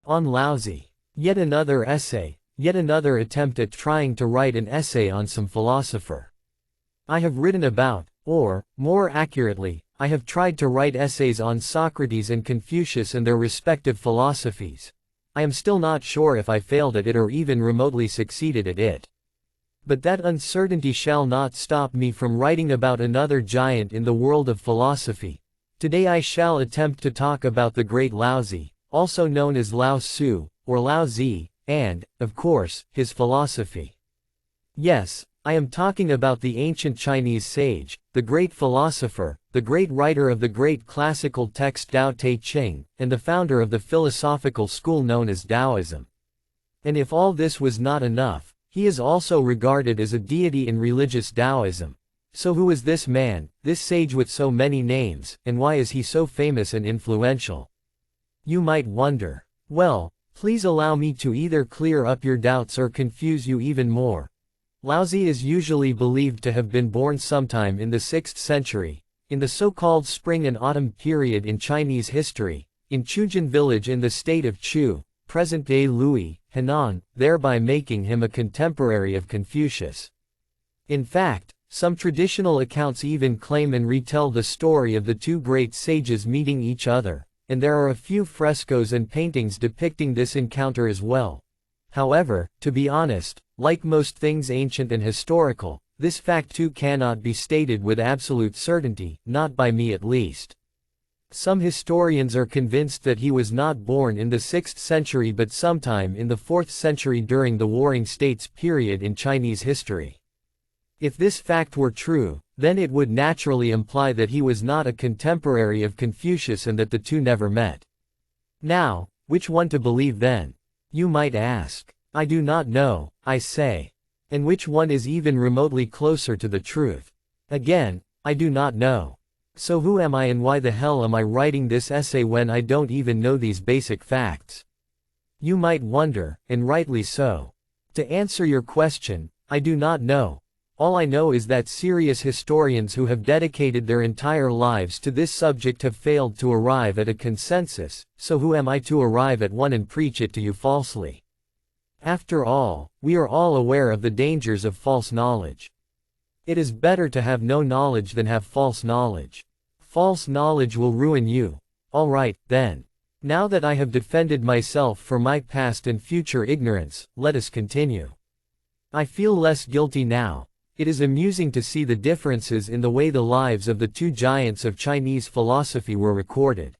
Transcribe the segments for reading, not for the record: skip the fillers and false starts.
On Laozi. Yet another essay, yet another attempt at trying to write an essay on some philosopher. I have written about, or, more accurately, I have tried to write essays on Socrates and Confucius and their respective philosophies. I am still not sure if I failed at it or even remotely succeeded at it. But that uncertainty shall not stop me from writing about another giant in the world of philosophy. Today I shall attempt to talk about the great Laozi, also known as Lao Tzu, or Laozi, and, of course, his philosophy. Yes, I am talking about the ancient Chinese sage, the great philosopher, the great writer of the great classical text Tao Te Ching, and the founder of the philosophical school known as Taoism. And if all this was not enough, he is also regarded as a deity in religious Taoism. So who is this man, this sage with so many names, and why is he so famous and influential? You might wonder. Well, please allow me to either clear up your doubts or confuse you even more. Laozi is usually believed to have been born sometime in the 6th century, in the so-called spring and autumn period in Chinese history, in Chujin village in the state of Chu, present-day Lui, Henan, thereby making him a contemporary of Confucius. In fact, some traditional accounts even claim and retell the story of the two great sages meeting each other, and there are a few frescoes and paintings depicting this encounter as well. However, to be honest, like most things ancient and historical, this fact too cannot be stated with absolute certainty, not by me at least. Some historians are convinced that he was not born in the 6th century but sometime in the 4th century during the Warring States period in Chinese history. If this fact were true, then it would naturally imply that he was not a contemporary of Confucius and that the two never met. Now, which one to believe then? You might ask. I do not know, I say. And which one is even remotely closer to the truth? Again, I do not know. So who am I and why the hell am I writing this essay when I don't even know these basic facts? You might wonder, and rightly so. To answer your question, I do not know. All I know is that serious historians who have dedicated their entire lives to this subject have failed to arrive at a consensus, so who am I to arrive at one and preach it to you falsely? After all, we are all aware of the dangers of false knowledge. It is better to have no knowledge than have false knowledge. False knowledge will ruin you. Alright, then. Now that I have defended myself for my past and future ignorance, let us continue. I feel less guilty now. It is amusing to see the differences in the way the lives of the two giants of Chinese philosophy were recorded.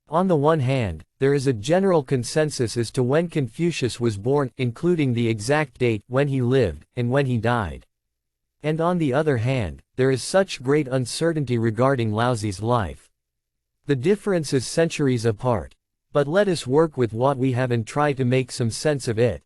On the one hand, there is a general consensus as to when Confucius was born, including the exact date, when he lived, and when he died. And on the other hand, there is such great uncertainty regarding Laozi's life. The difference is centuries apart. But let us work with what we have and try to make some sense of it.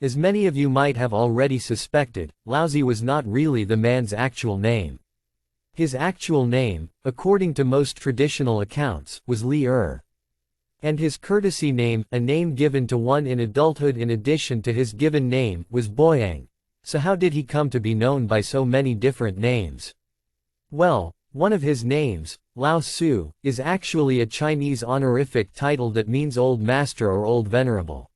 As many of you might have already suspected, Laozi was not really the man's actual name. His actual name, according to most traditional accounts, was Li Er. And his courtesy name, a name given to one in adulthood in addition to his given name, was Boyang. So how did he come to be known by so many different names? Well, one of his names, Lao Tzu, is actually a Chinese honorific title that means old master or old venerable.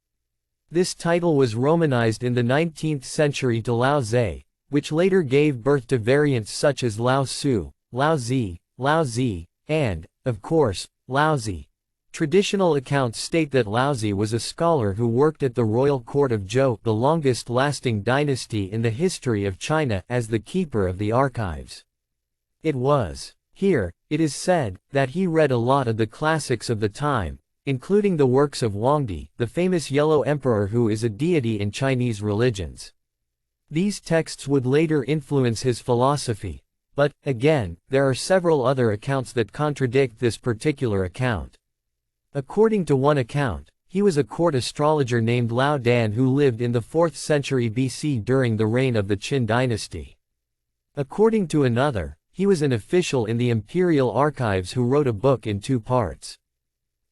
This title was romanized in the 19th century to Lao Ze, which later gave birth to variants such as Lao Tzu, Lao Zi, and, of course, Laozi. Traditional accounts state that Laozi was a scholar who worked at the royal court of Zhou, the longest-lasting dynasty in the history of China, as the keeper of the archives. It was here, it is said, that he read a lot of the classics of the time, including the works of Huangdi, the famous Yellow Emperor who is a deity in Chinese religions. These texts would later influence his philosophy. But, again, there are several other accounts that contradict this particular account. According to one account, he was a court astrologer named Lao Dan who lived in the 4th century BC during the reign of the Qin dynasty. According to another, he was an official in the imperial archives who wrote a book in 2 parts.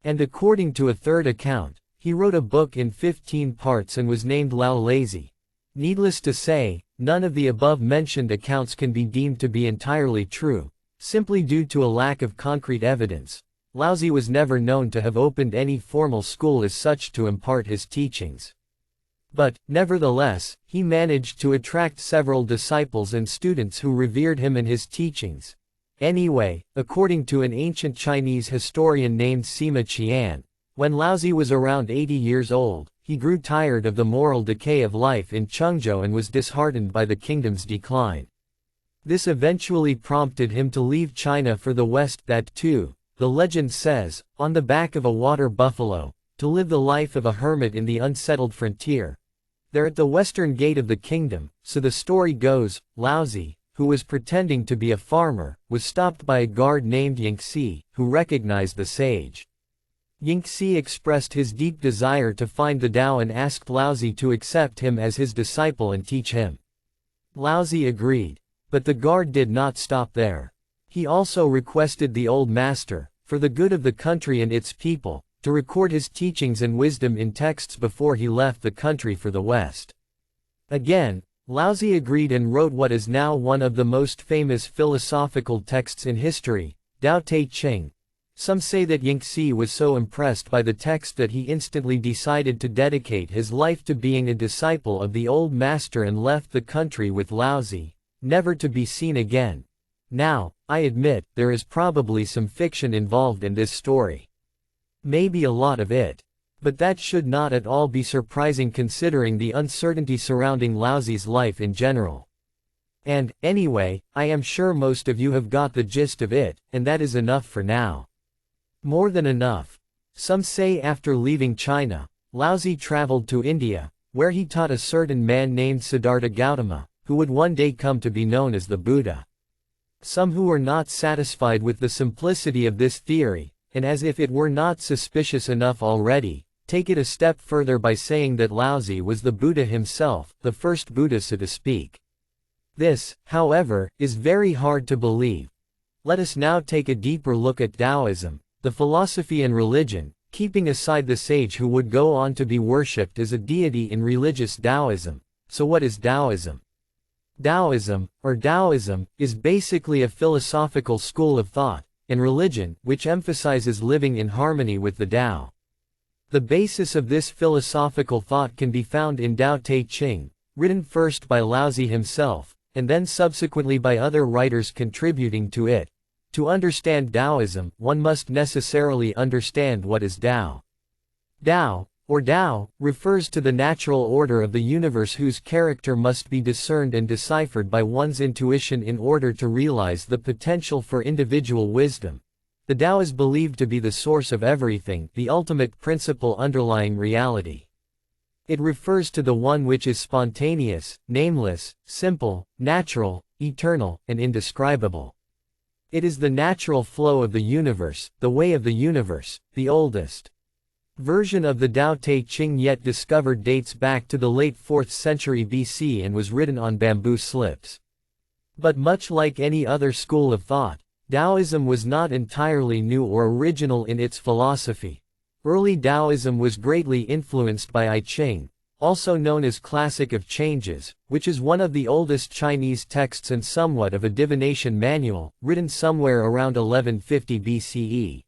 And according to a third account, he wrote a book in 15 parts and was named Lao Lazy. Needless to say, none of the above-mentioned accounts can be deemed to be entirely true, simply due to a lack of concrete evidence. Laozi was never known to have opened any formal school as such to impart his teachings. But, nevertheless, he managed to attract several disciples and students who revered him and his teachings. Anyway, according to an ancient Chinese historian named Sima Qian, when Laozi was around 80 years old, he grew tired of the moral decay of life in Chengzhou and was disheartened by the kingdom's decline. This eventually prompted him to leave China for the West, that too, the legend says, on the back of a water buffalo, to live the life of a hermit in the unsettled frontier. There at the western gate of the kingdom, so the story goes, Laozi, who was pretending to be a farmer, was stopped by a guard named Yingxi, who recognized the sage. Yingxi expressed his deep desire to find the Tao and asked Laozi to accept him as his disciple and teach him. Laozi agreed. But the guard did not stop there. He also requested the old master, for the good of the country and its people, to record his teachings and wisdom in texts before he left the country for the West. Again, Laozi agreed and wrote what is now one of the most famous philosophical texts in history, Tao Te Ching. Some say that Yingxi was so impressed by the text that he instantly decided to dedicate his life to being a disciple of the old master and left the country with Laozi, never to be seen again. Now, I admit, there is probably some fiction involved in this story. Maybe a lot of it. But that should not at all be surprising considering the uncertainty surrounding Laozi's life in general. And, anyway, I am sure most of you have got the gist of it, and that is enough for now. More than enough. Some say after leaving China, Laozi traveled to India, where he taught a certain man named Siddhartha Gautama, who would one day come to be known as the Buddha. Some who were not satisfied with the simplicity of this theory, and as if it were not suspicious enough already, take it a step further by saying that Laozi was the Buddha himself, the first Buddha so to speak. This, however, is very hard to believe. Let us now take a deeper look at Taoism, the philosophy and religion, keeping aside the sage who would go on to be worshipped as a deity in religious Taoism. So what is Taoism? Taoism, or Taoism, is basically a philosophical school of thought, and religion, which emphasizes living in harmony with the Tao. The basis of this philosophical thought can be found in Tao Te Ching, written first by Laozi himself, and then subsequently by other writers contributing to it. To understand Taoism, one must necessarily understand what is Tao. Tao, or Tao, refers to the natural order of the universe whose character must be discerned and deciphered by one's intuition in order to realize the potential for individual wisdom. The Tao is believed to be the source of everything, the ultimate principle underlying reality. It refers to the one which is spontaneous, nameless, simple, natural, eternal, and indescribable. It is the natural flow of the universe, the way of the universe, the oldest version of the Tao Te Ching yet discovered dates back to the late 4th century BC and was written on bamboo slips. But much like any other school of thought, Taoism was not entirely new or original in its philosophy. Early Taoism was greatly influenced by I Ching, also known as Classic of Changes, which is one of the oldest Chinese texts and somewhat of a divination manual, written somewhere around 1150 BCE.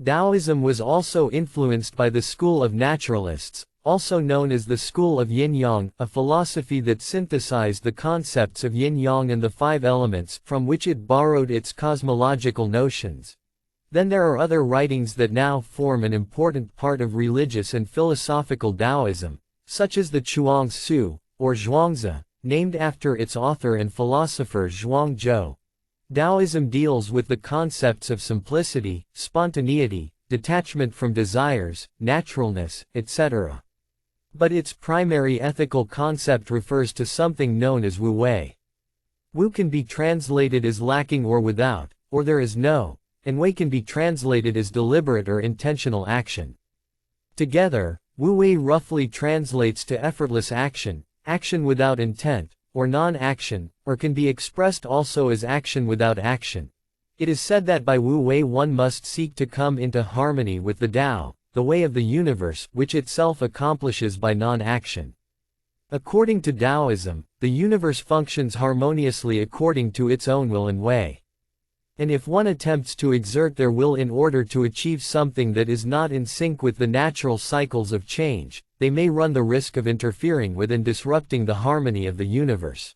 Taoism was also influenced by the school of naturalists, also known as the school of yin-yang, a philosophy that synthesized the concepts of yin-yang and the 5 elements, from which it borrowed its cosmological notions. Then there are other writings that now form an important part of religious and philosophical Taoism, such as the Chuang Tzu, or Zhuangzi, named after its author and philosopher Zhuang Zhou. Taoism deals with the concepts of simplicity, spontaneity, detachment from desires, naturalness, etc. But its primary ethical concept refers to something known as Wu Wei. Wu can be translated as lacking or without, or there is no, and Wei can be translated as deliberate or intentional action. Together, Wu Wei roughly translates to effortless action, action without intent, or non-action, or can be expressed also as action without action. It is said that by Wu Wei one must seek to come into harmony with the Tao, the way of the universe, which itself accomplishes by non-action. According to Taoism, the universe functions harmoniously according to its own will and way. And if one attempts to exert their will in order to achieve something that is not in sync with the natural cycles of change, they may run the risk of interfering with and disrupting the harmony of the universe.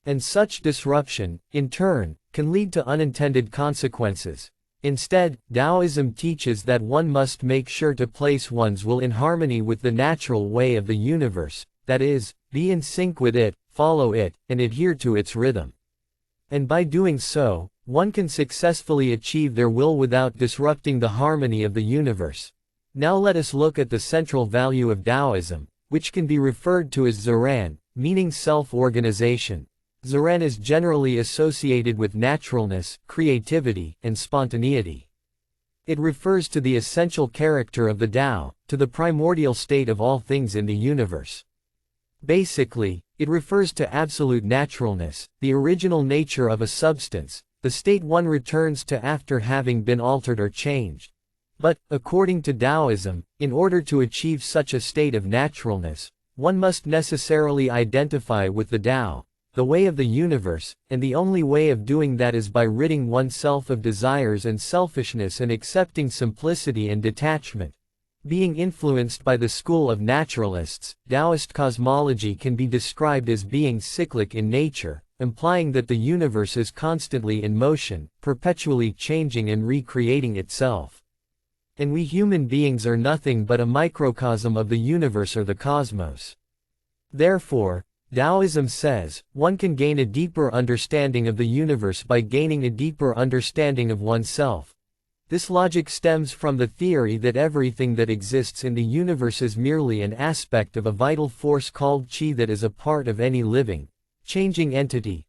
And such disruption, in turn, can lead to unintended consequences. Instead, Taoism teaches that one must make sure to place one's will in harmony with the natural way of the universe, that is, be in sync with it, follow it, and adhere to its rhythm. And by doing so, one can successfully achieve their will without disrupting the harmony of the universe. Now let us look at the central value of Taoism, which can be referred to as Ziran, meaning self-organization. Ziran is generally associated with naturalness, creativity, and spontaneity. It refers to the essential character of the Tao, to the primordial state of all things in the universe. Basically, it refers to absolute naturalness, the original nature of a substance, the state one returns to after having been altered or changed. But, according to Taoism, in order to achieve such a state of naturalness, one must necessarily identify with the Tao, the way of the universe, and the only way of doing that is by ridding oneself of desires and selfishness and accepting simplicity and detachment. Being influenced by the school of naturalists, Taoist cosmology can be described as being cyclic in nature, implying that the universe is constantly in motion, perpetually changing and recreating itself. And we human beings are nothing but a microcosm of the universe or the cosmos. Therefore, Taoism says, one can gain a deeper understanding of the universe by gaining a deeper understanding of oneself. This logic stems from the theory that everything that exists in the universe is merely an aspect of a vital force called qi that is a part of any living, changing entity.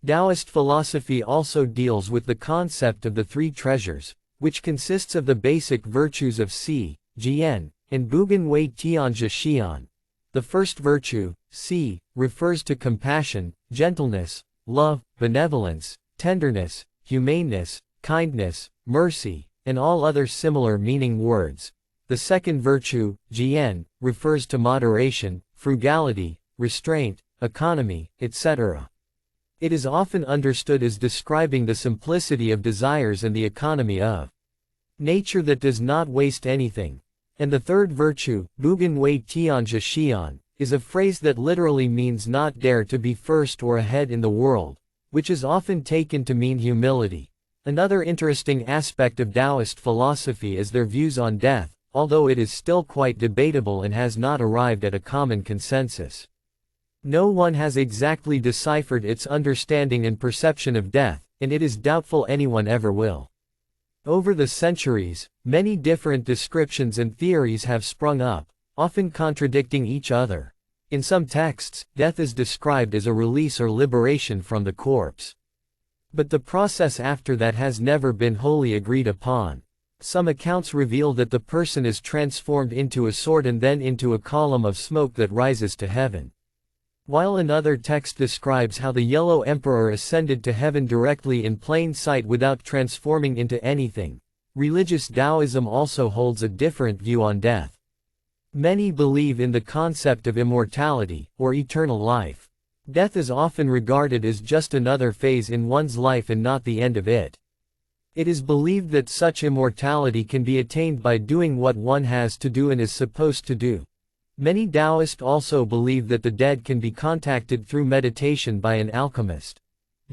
Taoist philosophy also deals with the concept of the three treasures, which consists of the basic virtues of Si, Jian, and Bugan Wei Tianjia Xian. The first virtue, Si, refers to compassion, gentleness, love, benevolence, tenderness, humaneness, kindness, mercy, and all other similar meaning words. The second virtue, Jian, refers to moderation, frugality, restraint, economy, etc. It is often understood as describing the simplicity of desires and the economy of nature that does not waste anything. And the third virtue, Bugan Wei Tianjia Xian, is a phrase that literally means not dare to be first or ahead in the world, which is often taken to mean humility. Another interesting aspect of Taoist philosophy is their views on death, although it is still quite debatable and has not arrived at a common consensus. No one has exactly deciphered its understanding and perception of death, and it is doubtful anyone ever will. Over the centuries, many different descriptions and theories have sprung up, often contradicting each other. In some texts, death is described as a release or liberation from the corpse. But the process after that has never been wholly agreed upon. Some accounts reveal that the person is transformed into a sword and then into a column of smoke that rises to heaven. While another text describes how the Yellow Emperor ascended to heaven directly in plain sight without transforming into anything. Religious Taoism also holds a different view on death. Many believe in the concept of immortality, or eternal life. Death is often regarded as just another phase in one's life and not the end of it. It is believed that such immortality can be attained by doing what one has to do and is supposed to do. Many Taoists also believe that the dead can be contacted through meditation by an alchemist.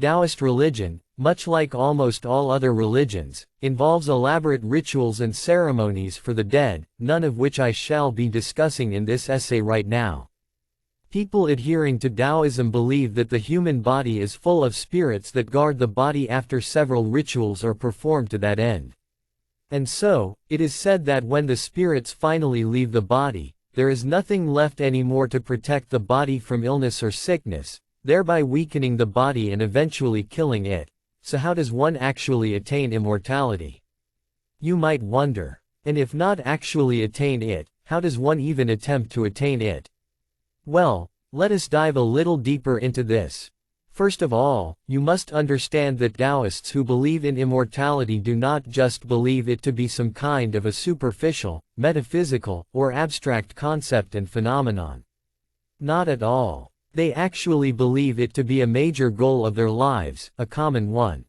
Taoist religion, much like almost all other religions, involves elaborate rituals and ceremonies for the dead, none of which I shall be discussing in this essay right now. People adhering to Taoism believe that the human body is full of spirits that guard the body after several rituals are performed to that end. And so, it is said that when the spirits finally leave the body, there is nothing left anymore to protect the body from illness or sickness, thereby weakening the body and eventually killing it. So how does one actually attain immortality? You might wonder. And if not actually attain it, how does one even attempt to attain it? Well, let us dive a little deeper into this. First of all, you must understand that Taoists who believe in immortality do not just believe it to be some kind of a superficial, metaphysical, or abstract concept and phenomenon. Not at all. They actually believe it to be a major goal of their lives, a common one.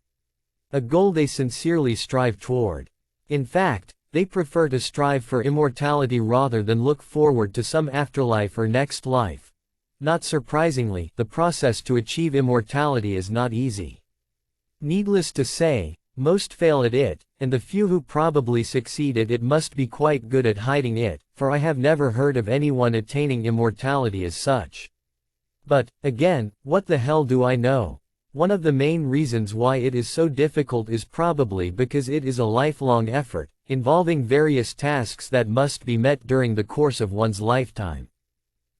a goal they sincerely strive toward. In fact, they prefer to strive for immortality rather than look forward to some afterlife or next life. Not surprisingly, the process to achieve immortality is not easy. Needless to say, most fail at it, and the few who probably succeed at it must be quite good at hiding it, for I have never heard of anyone attaining immortality as such. But, again, what the hell do I know? One of the main reasons why it is so difficult is probably because it is a lifelong effort, involving various tasks that must be met during the course of one's lifetime.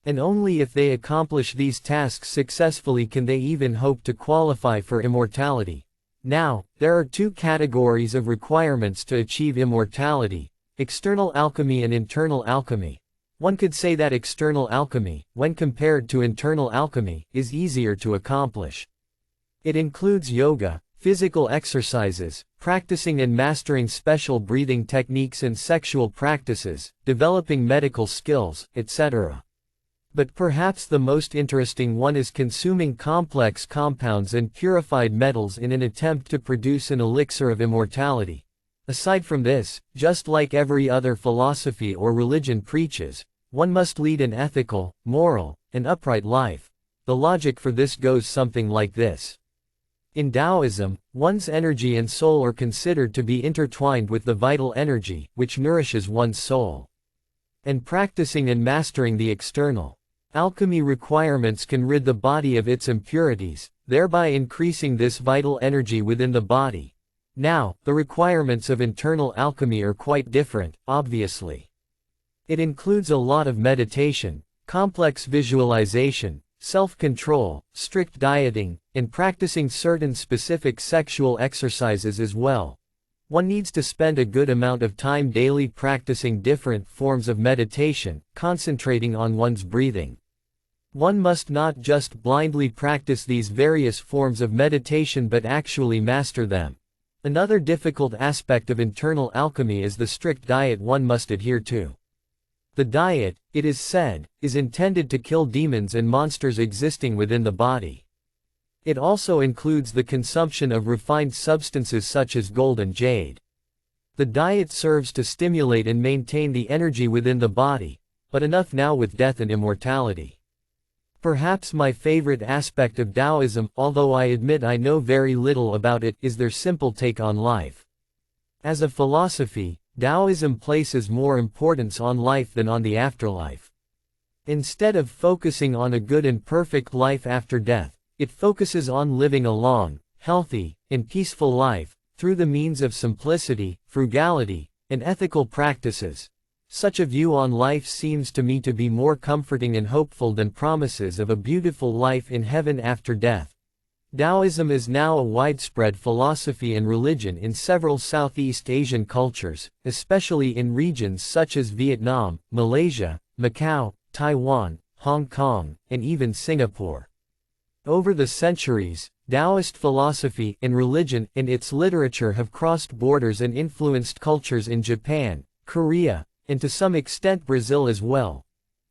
And only if they accomplish these tasks successfully can they even hope to qualify for immortality. Now, there are two categories of requirements to achieve immortality: external alchemy and internal alchemy. One could say that external alchemy, when compared to internal alchemy, is easier to accomplish. It includes yoga, physical exercises, practicing and mastering special breathing techniques and sexual practices, developing medical skills, etc. But perhaps the most interesting one is consuming complex compounds and purified metals in an attempt to produce an elixir of immortality. Aside from this, just like every other philosophy or religion preaches, one must lead an ethical, moral, and upright life. The logic for this goes something like this. In Taoism, one's energy and soul are considered to be intertwined with the vital energy, which nourishes one's soul. And practicing and mastering the external alchemy requirements can rid the body of its impurities, thereby increasing this vital energy within the body. Now, the requirements of internal alchemy are quite different, obviously. It includes a lot of meditation, complex visualization, self-control, strict dieting, and practicing certain specific sexual exercises as well. One needs to spend a good amount of time daily practicing different forms of meditation, concentrating on one's breathing. One must not just blindly practice these various forms of meditation but actually master them. Another difficult aspect of internal alchemy is the strict diet one must adhere to. The diet, it is said, is intended to kill demons and monsters existing within the body. It also includes the consumption of refined substances such as gold and jade. The diet serves to stimulate and maintain the energy within the body, but enough now with death and immortality. Perhaps my favorite aspect of Taoism, although I admit I know very little about it, is their simple take on life. As a philosophy, Taoism places more importance on life than on the afterlife. Instead of focusing on a good and perfect life after death, it focuses on living a long, healthy, and peaceful life, through the means of simplicity, frugality, and ethical practices. Such a view on life seems to me to be more comforting and hopeful than promises of a beautiful life in heaven after death. Taoism is now a widespread philosophy and religion in several Southeast Asian cultures, especially in regions such as Vietnam, Malaysia, Macau, Taiwan, Hong Kong, and even Singapore. Over the centuries, Taoist philosophy and religion and its literature have crossed borders and influenced cultures in Japan, Korea, and to some extent Brazil as well.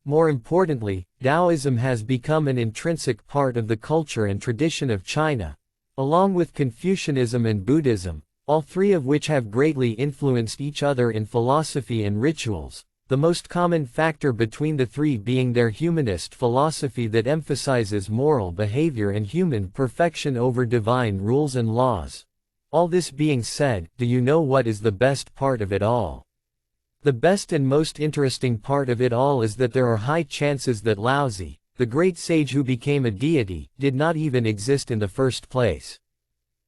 More importantly, Taoism has become an intrinsic part of the culture and tradition of China, along with Confucianism and Buddhism, all three of which have greatly influenced each other in philosophy and rituals, the most common factor between the three being their humanist philosophy that emphasizes moral behavior and human perfection over divine rules and laws. All this being said, do you know what is the best part of it all? The best and most interesting part of it all is that there are high chances that Laozi, the great sage who became a deity, did not even exist in the first place.